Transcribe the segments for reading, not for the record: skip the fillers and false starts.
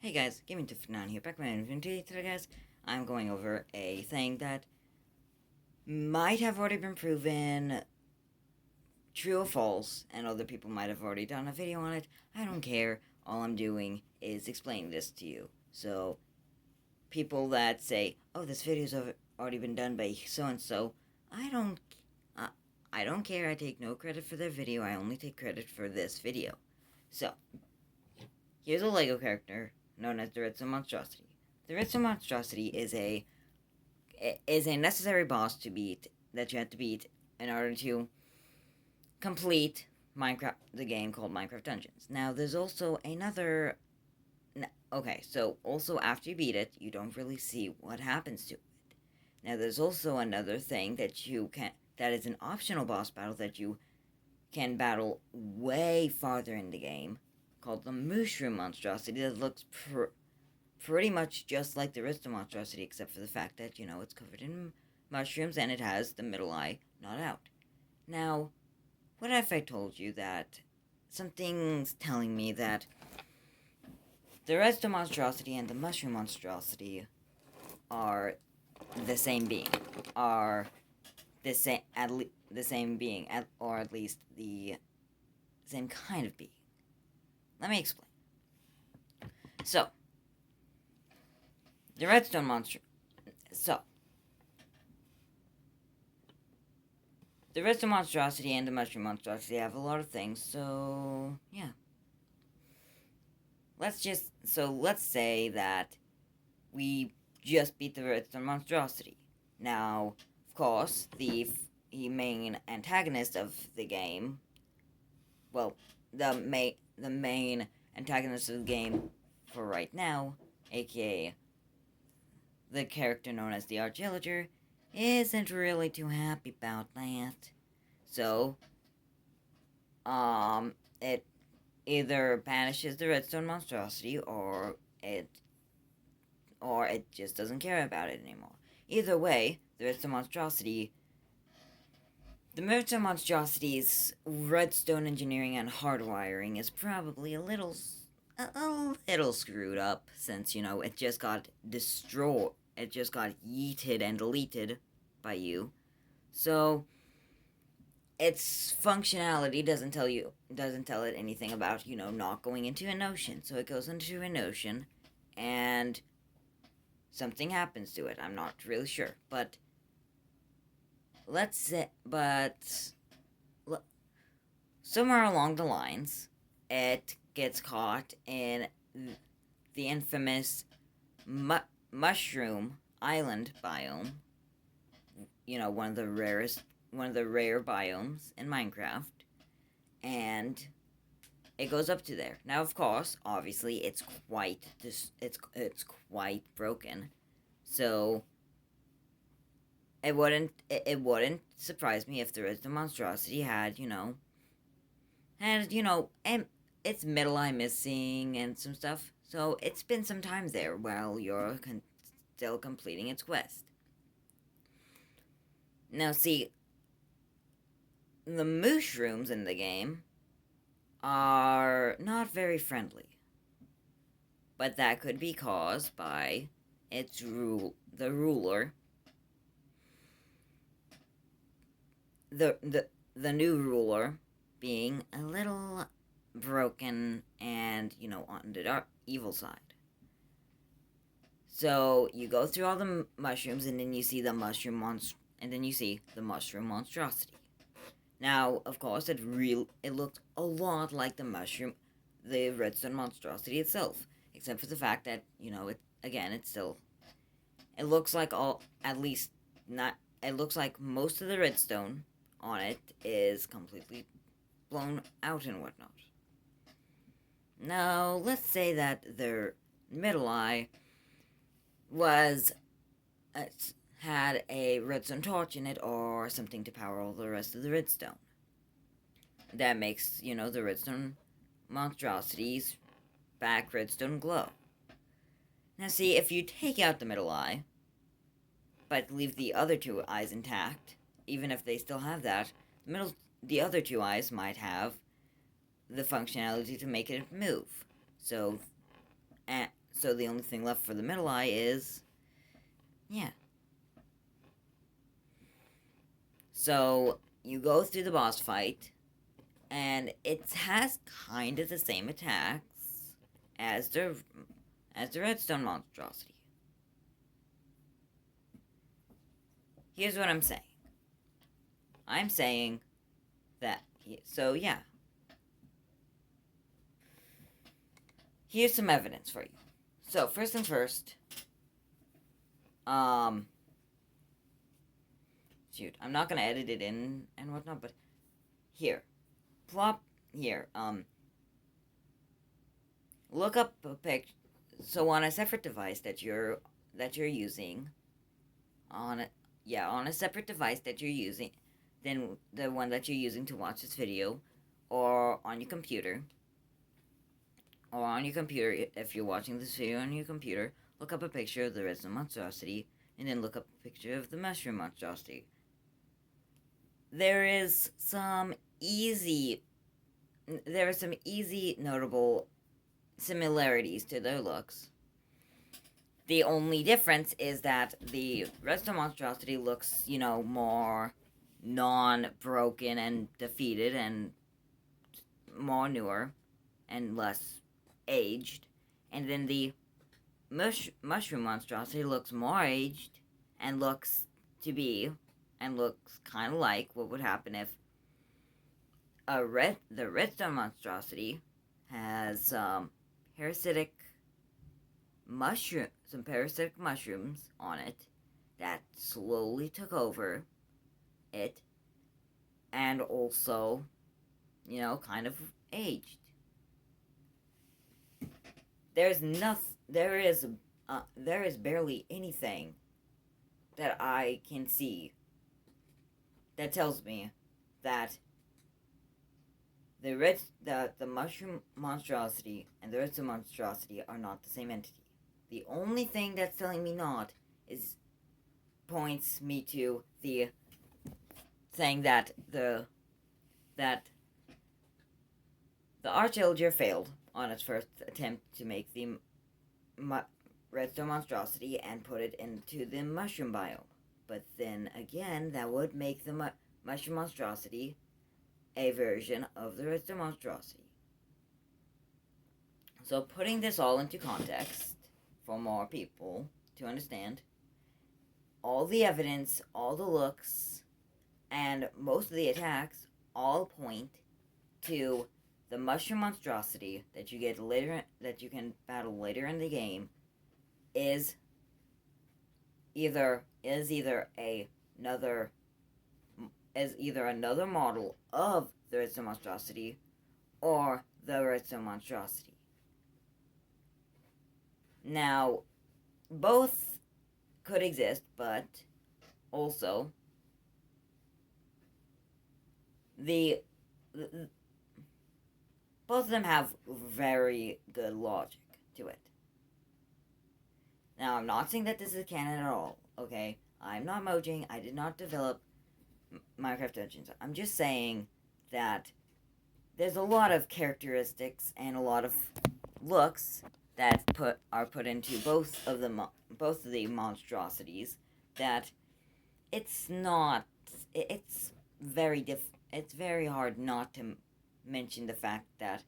Hey guys, Gaming Tiff 9 here, back with my inventory. Today guys, I'm going over a thing that might have already been proven true or false, and other people might have already done a video on it. I don't care, all I'm doing is explaining this to you. So, people that say, oh, this video's already been done by so-and-so, I don't, uh, I don't care, I take no credit for their video, I only take credit for this video. So, here's a Lego character known as the redstone monstrosity. The redstone monstrosity is a necessary boss to beat that you have to beat in order to complete the game called Minecraft Dungeons. Now, there's also another. Okay, so also after you beat it, you don't really see what happens to it. Now, there's also another thing that is an optional boss battle that you can battle way farther in the game, called the moshroom monstrosity, that looks pretty much just like the redstone monstrosity, except for the fact that, it's covered in mushrooms and it has the middle eye not out. Now, what if I told you that something's telling me that the redstone monstrosity and the mushroom monstrosity are the same being, are the same, the same being, or at least the same kind of being? Let me explain. So, the redstone monster. So, the redstone monstrosity and the mushroom monstrosity have a lot of things, so yeah. Let's say that we just beat the redstone monstrosity. Now, of course, the main antagonist of the game, well, the main antagonist of the game for right now, aka the character known as the Archillager, isn't really too happy about that. So, it either banishes the redstone monstrosity or it just doesn't care about it anymore. Either way, the redstone monstrosity's redstone engineering and hardwiring is probably a little screwed up, since it just got destroyed. It just got yeeted and deleted by you. So its functionality doesn't tell it anything about not going into an ocean. So it goes into an ocean, and something happens to it. I'm not really sure, but somewhere along the lines, it gets caught in the infamous mushroom island biome. One of the rare biomes in Minecraft, and it goes up to there. Now, of course, obviously, it's quite broken, so it wouldn't surprise me if there is the monstrosity had its middle eye missing and some stuff. So it's been some time there while you're still completing its quest. Now, see, the mushrooms in the game are not very friendly, but that could be caused by the ruler, the new ruler being a little broken and on the evil side. So you go through all the mushrooms, and then you see the mushroom monstrosity. Now, of course, it looked a lot like the redstone monstrosity itself, except for the fact that it looks like it looks like most of the redstone on it is completely blown out and whatnot. Now, let's say that their middle eye had a redstone torch in it, or something to power all the rest of the redstone. That makes, the redstone monstrosity's back redstone glow. Now, see, if you take out the middle eye, but leave the other two eyes intact, even if they still have that, the other two eyes might have the functionality to make it move. So so the only thing left for the middle eye is, yeah. So you go through the boss fight, and it has kind of the same attacks as the redstone monstrosity. Here's what I'm saying. I'm saying that. So yeah. Here's some evidence for you. So first and first, shoot, I'm not gonna edit it in and whatnot, but here, plop here. Look up a picture. So on a separate device that you're using, on a separate device that you're using, than the one that you're using to watch this video, or on your computer. If you're watching this video on your computer, look up a picture of the redstone monstrosity, and then look up a picture of the mushroom monstrosity. There are some easy notable similarities to their looks. The only difference is that the redstone monstrosity looks, more non-broken and defeated and more newer and less aged. And then the mushroom monstrosity looks more aged and looks kind of like what would happen if the redstone monstrosity has some parasitic mushrooms on it that slowly took over it, and also, kind of aged. There is barely anything that I can see that tells me that the mushroom monstrosity and the redstone monstrosity are not the same entity. The only thing that's telling me not points me to the thing that the Arch-Illager failed on its first attempt to make the redstone monstrosity and put it into the mushroom biome. But then again, that would make the mushroom monstrosity a version of the redstone monstrosity. So putting this all into context for more people to understand, all the evidence, all the looks, and most of the attacks all point to the mushroom monstrosity that you get later, that you can battle later in the game, is either another model of the redstone monstrosity or the redstone monstrosity. Now, both could exist, but also both of them have very good logic to it. Now, I'm not saying that this is canon at all, okay? I'm not Mojang. I did not develop Minecraft Dungeons. I'm just saying that there's a lot of characteristics and a lot of looks that are put into both of the monstrosities that it's very hard not to mention the fact that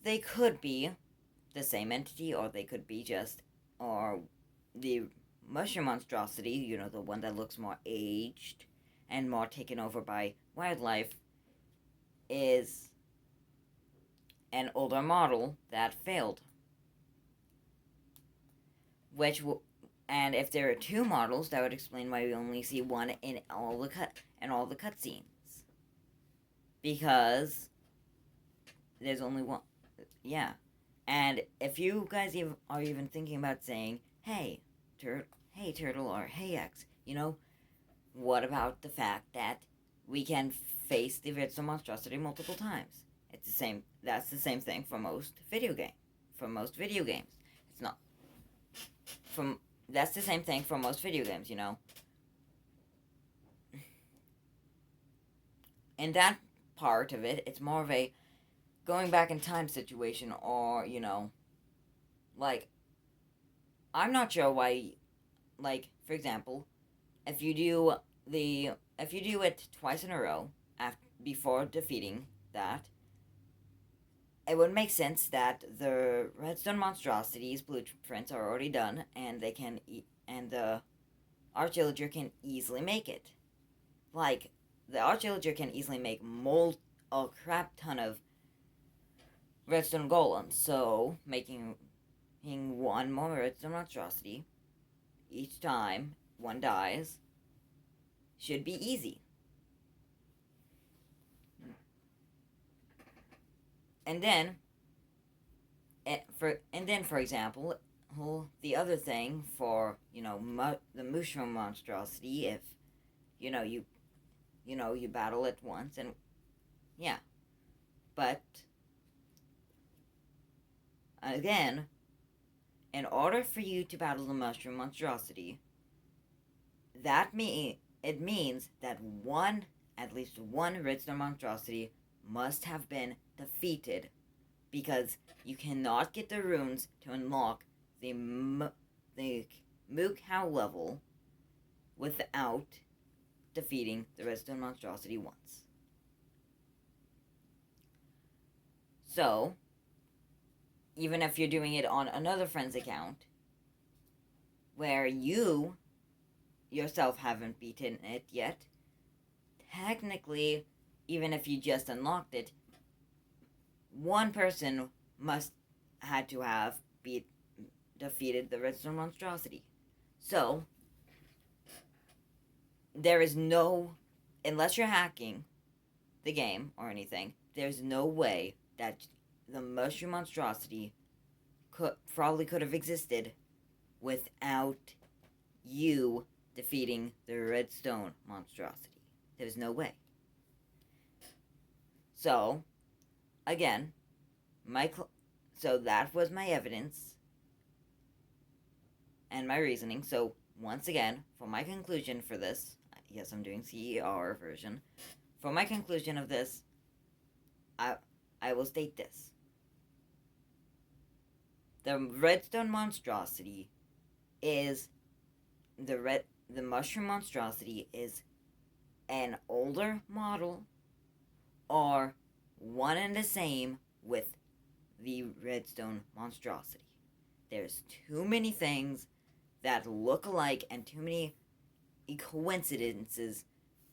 they could be the same entity, or they could be or the mushroom monstrosity, the one that looks more aged and more taken over by wildlife, is an older model that failed. And if there are two models, that would explain why we only see one in all the cutscenes. Because there's only one. Yeah. And if you guys are even thinking about saying, hey, Turtle, or hey, X, what about the fact that we can face the redstone monstrosity multiple times? That's the same thing for most video games. It's not. That's the same thing for most video games, In that part of it, it's more of a going back in time situation, or, like, I'm not sure why, like, for example, if you do if you do it twice in a row before defeating that, it would make sense that the redstone monstrosities blueprints are already done, and they can and the arch-illager can easily make it. Like, the arch-illager can easily make a crap ton of redstone golems, so making one more redstone monstrosity each time one dies should be easy. And then, for example, the other thing for the moshroom monstrosity, if you know you you battle it once, and yeah, but again, in order for you to battle the mushroom monstrosity, it means that at least one redstone monstrosity must have been defeated, because you cannot get the runes to unlock the Mook level without defeating the redstone monstrosity once. So, even if you're doing it on another friend's account, where you yourself haven't beaten it yet, technically, even if you just unlocked it, one person had to have defeated the redstone monstrosity. So, there is no, unless you're hacking the game or anything, there's no way that the mushroom monstrosity probably could have existed without you defeating the redstone monstrosity. There's no way. So, again, so that was my evidence and my reasoning. So, once again, for my conclusion for this, yes, I'm doing CER version. For my conclusion of this, I will state this. The redstone monstrosity is the mushroom monstrosity is an older model, or one and the same with the redstone monstrosity. There's too many things that look alike, and too many coincidences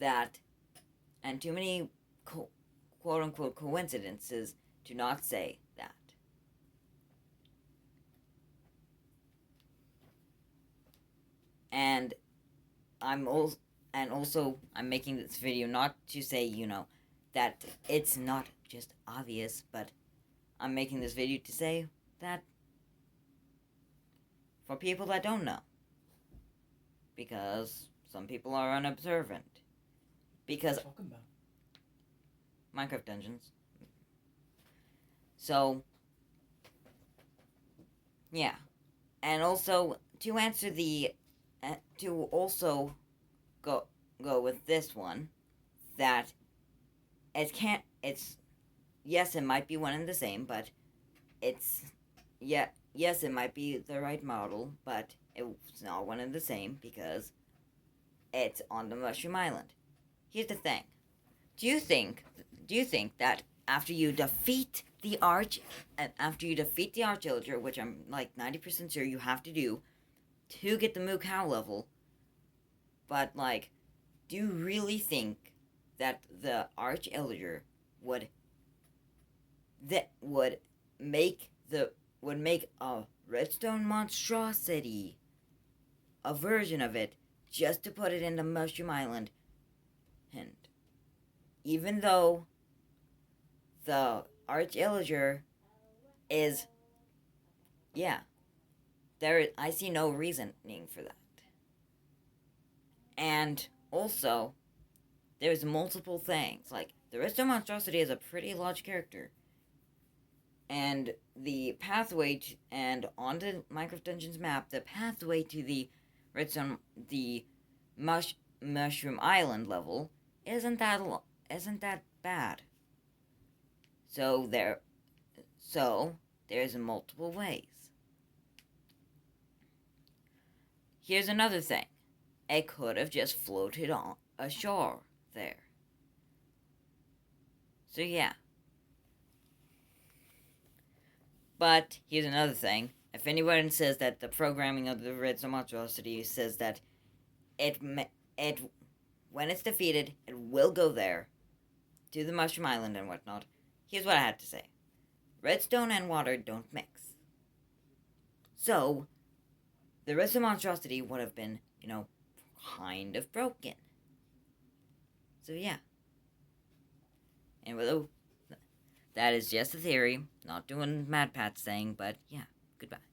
and too many quote-unquote coincidences to not say that. And I'm making this video not to say, that it's not just obvious, but I'm making this video to say that for people that don't know, because some people are unobservant, because talking about Minecraft Dungeons. So, yeah. And also, to answer to also go with this one, that yes, it might be one and the same, but yes, it might be the right model, but it's not one and the same, because it's on the Mushroom Island. Here's the thing. Do you think that after you defeat the Arch-illager, which I'm like 90% sure you have to do to get the Mojang level, but like, do you really think that the Arch-illager would make a redstone monstrosity, a version of it, just to put it into Mushroom Island? And even though the Arch-illager is, yeah, I see no reasoning for that. And also, there's multiple things. Like, the redstone monstrosity is a pretty large character, and the pathway and on the Minecraft Dungeons map, the pathway to the Mushroom Island level isn't that bad. So there's multiple ways. here's another thing. It could have just floated on ashore there. So yeah. But here's another thing. If anyone says that the programming of the redstone monstrosity says that it when it's defeated, it will go there to the mushroom island and whatnot. Here's what I had to say. Redstone and water don't mix. So, the redstone monstrosity would have been, kind of broken. So yeah. And that is just a theory. Not doing Mad Pat's thing, but yeah. Goodbye.